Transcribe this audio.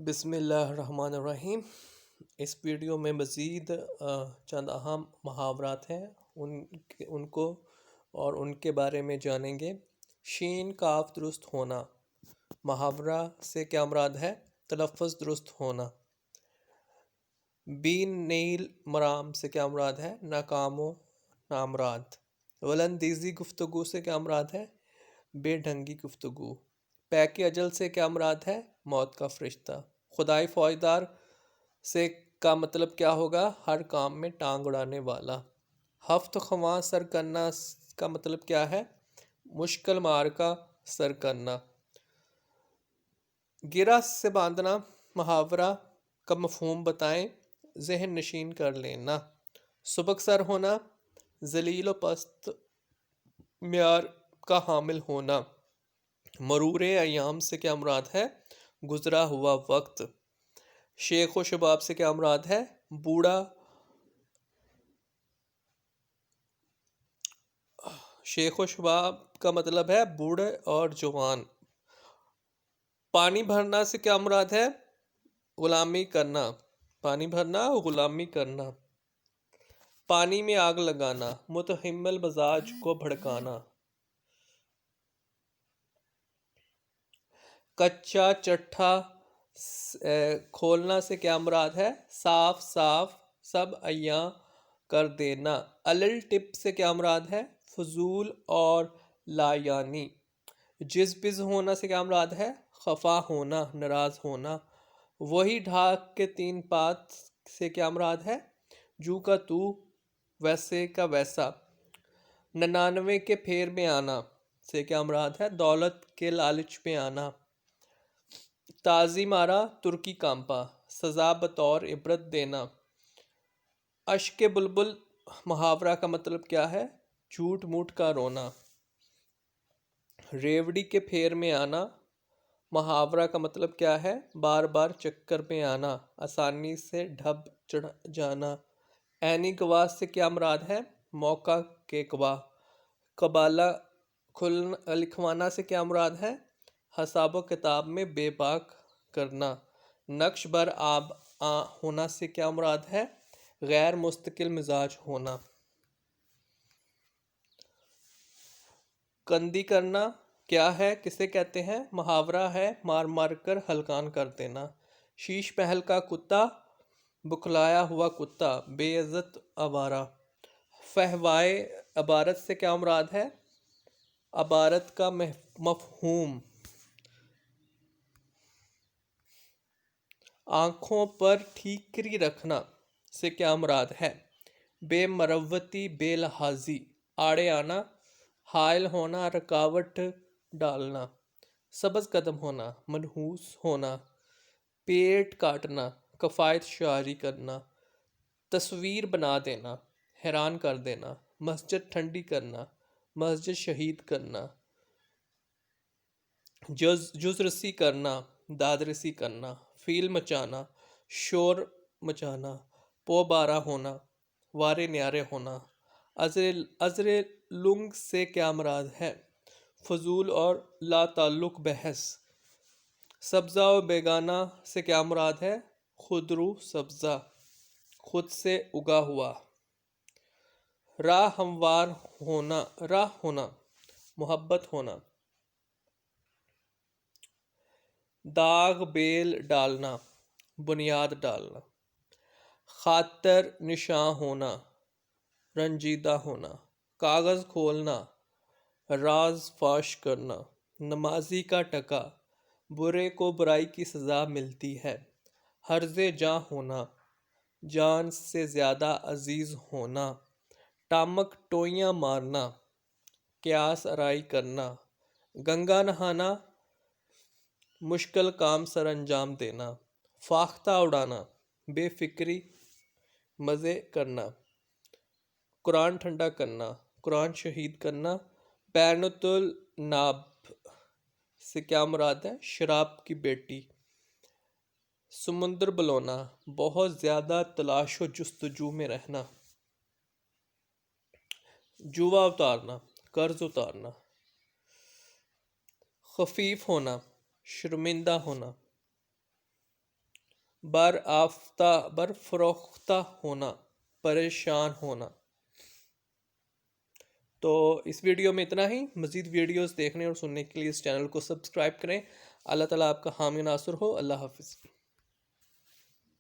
بسم اللہ الرحمن الرحیم۔ اس ویڈیو میں مزید چند اہم محاورات ہیں، ان کو اور ان کے بارے میں جانیں گے۔ شین کاف درست ہونا، محاورہ سے کیا مراد ہے؟ تلفظ درست ہونا۔ بین نیل مرام سے کیا مراد ہے؟ ناکام و نامراد۔ ولندیزی گفتگو سے کیا مراد ہے؟ بے ڈھنگی گفتگو۔ پیک اجل سے کیا مراد ہے؟ موت کا فرشتہ۔ خدائی فوجدار سے کا مطلب کیا ہوگا؟ ہر کام میں ٹانگ اڑانے والا۔ ہفت خواں سر کرنا کا مطلب کیا ہے؟ مشکل مار کا سر کرنا۔ گرہ سے باندھنا، محاورہ کا مفہوم بتائیں، ذہن نشین کر لینا۔ سبک سر ہونا، ذلیل و پست معیار کا حامل ہونا۔ مرور ایام سے کیا مراد ہے؟ گزرا ہوا وقت۔ شیخ و شباب سے کیا مراد ہے؟ بوڑھا۔ شیخ و شباب کا مطلب ہے بوڑھے اور جوان۔ پانی بھرنا سے کیا مراد ہے؟ غلامی کرنا۔ پانی بھرنا، غلامی کرنا۔ پانی میں آگ لگانا، متحمل مزاج کو بھڑکانا۔ کچا چٹھا کھولنا سے کیا مراد ہے؟ صاف صاف سب عیاں کر دینا۔ الل ٹپ سے کیا مراد ہے؟ فضول اور لا یعنی۔ جز بز ہونا سے کیا مراد ہے؟ خفا ہونا، ناراض ہونا۔ وہی ڈھاک کے تین پات سے کیا مراد ہے؟ جو کا تو، ویسے کا ویسا۔ 99 کے پھیر میں آنا سے کیا مراد ہے؟ دولت کے لالچ میں آنا۔ تازی مارا، ترکی کانپا، سزا بطور عبرت دینا۔ اشک بلبل، محاورہ کا مطلب کیا ہے؟ جھوٹ موٹ کا رونا۔ ریوڑی کے پھیر میں آنا، محاورہ کا مطلب کیا ہے؟ بار بار چکر میں آنا، آسانی سے ڈھب چڑھ جانا۔ عینی گواہ سے کیا مراد ہے؟ موقع کے گواہ۔ قبالہ لکھوانا سے کیا مراد ہے؟ حساب و کتاب میں بے باک کرنا۔ نقش بر آب ہونا سے کیا مراد ہے؟ غیر مستقل مزاج ہونا۔ کندی کرنا کیا ہے؟ کسے کہتے ہیں؟ محاورہ ہے مار مار کر ہلکان کر دینا۔ شیش محل کا کتا، بکھلایا ہوا کتا، بے عزت آوارہ۔ فحوائے عبارت سے کیا مراد ہے؟ عبارت کا مفہوم۔ آنکھوں پر ٹھیکری رکھنا سے کیا مراد ہے؟ بے مروتی، بے لحاظی، آڑے آنا، حائل ہونا، رکاوٹ ڈالنا۔ سبز قدم ہونا، منحوس ہونا۔ پیٹ کاٹنا، کفایت شعاری کرنا۔ تصویر بنا دینا، حیران کر دینا۔ مسجد ٹھنڈی کرنا، مسجد شہید کرنا۔ جز رسی کرنا، داد رسی کرنا۔ فیل مچانا، شور مچانا۔ پو بارہ ہونا، وارے نیارے ہونا۔ ازر لنگ سے کیا مراد ہے؟ فضول اور لا تعلق بحث۔ سبزہ و بیگانہ سے کیا مراد ہے؟ خودرو سبزہ، خود سے اگا ہوا۔ راہ ہموار ہونا، راہ ہونا، محبت ہونا۔ داغ بیل ڈالنا، بنیاد ڈالنا۔ خاطر نشاں ہونا، رنجیدہ ہونا۔ کاغذ کھولنا، راز فاش کرنا۔ نمازی کا ٹکا، برے کو برائی کی سزا ملتی ہے۔ ہرز جاں ہونا، جان سے زیادہ عزیز ہونا۔ ٹامک ٹوئیاں مارنا، قیاس آرائی کرنا۔ گنگا نہانا، مشکل کام سر انجام دینا۔ فاختہ اڑانا، بے فکری، مزے کرنا۔ قرآن ٹھنڈا کرنا، قرآن شہید کرنا۔ بینت الناب سے کیا مراد ہے؟ شراب کی بیٹی۔ سمندر بلونا، بہت زیادہ تلاش و جستجو میں رہنا۔ جوا اتارنا، قرض اتارنا۔ خفیف ہونا، شرمندہ ہونا۔ برفروختہ ہونا، پریشان ہونا۔ تو اس ویڈیو میں اتنا ہی۔ مزید ویڈیوز دیکھنے اور سننے کے لیے اس چینل کو سبسکرائب کریں۔ اللہ تعالیٰ آپ کا حامی ناصر ہو۔ اللہ حافظ۔